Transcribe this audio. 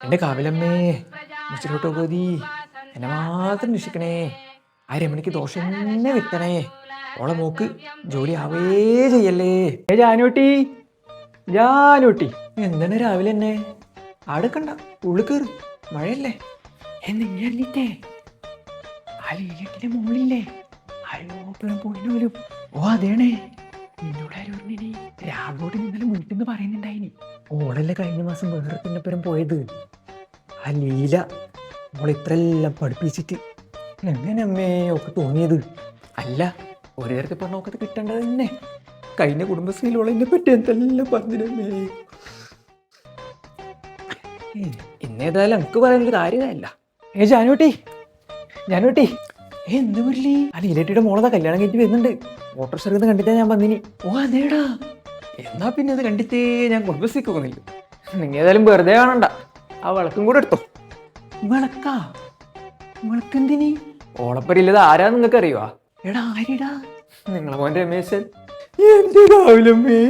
എന്റെ കാവിലമ്മേ മുച്ചിലോട്ടോ ഗോതി എന്നെ മാത്രം രക്ഷിക്കണേ. ആ രമണിക്ക് ദോഷം തന്നെ വിത്തണേ. ഓളെ മോക്ക് ജോലി ആവേ ചെയ്യല്ലേ. ജാനൂട്ടി, ജാനൂട്ടി, എന്താണ് രാവിലെ തന്നെ ആടെ കണ്ട ഉള്ളു കയറി മഴയല്ലേ എന്നിട്ടേ ആ ലീലട്ടിന്റെ മോളില്ലേ അയോപ്പുറം പോയിന് പോലും. ഓ അതേണേ, നിന്നോട് ആരും പറഞ്ഞിനി രാഘവോട്ട് ഇന്നലെ വീട്ടിൽ നിന്ന് പറയുന്നുണ്ടായിനി. ഓളല്ലേ കഴിഞ്ഞ മാസം വേറെ പിന്നപ്പുറം പോയത്. ആ ലീല ഓളെ ഇത്രയെല്ലാം പഠിപ്പിച്ചിട്ട് എങ്ങനെ അമ്മേ ഒക്കെ തോന്നിയത്. അല്ല ഒരു തരത്തിൽ പറഞ്ഞ ഒക്കെ കിട്ടേണ്ടത് തന്നെ. കഴിഞ്ഞ കുടുംബശ്രീയിലുള്ള എന്നെ പറ്റി എന്തെല്ലാം പറഞ്ഞിരുന്നേ. ഇന്നേതായാലും എനിക്ക് പറയാനൊരു കാര്യമല്ല. ജാനൂട്ടി, ജാനൂട്ടി, എന്ത് മുരളി, ആ ലീലട്ടിയുടെ മോളതാ കല്യാണം കഴിഞ്ഞിട്ട് വരുന്നുണ്ട്. ഓട്ടോറിക്ഷ കണ്ടിട്ടാ ഞാൻ വന്നിനി. ഓ അതേടാ, എന്നാ പിന്നെ അത് കണ്ടിട്ടേ ഞാൻ കുടുംബശ്രീക്ക് പോകുന്നില്ല. നിങ്ങൾ ഏതായാലും വെറുതെ കാണണ്ട, ആ വിളക്കും കൂടെ എടുത്തോ. വിളക്കാ? വിളക്കെന്തിനി? ഓളപ്പരില്ലത് ആരാ നിങ്ങൾക്ക് അറിയുവാ? എടാ ആരിടാ? നിങ്ങളെ മോൻ രമേശൻ. എന്റെ രാവിലമ്മേ.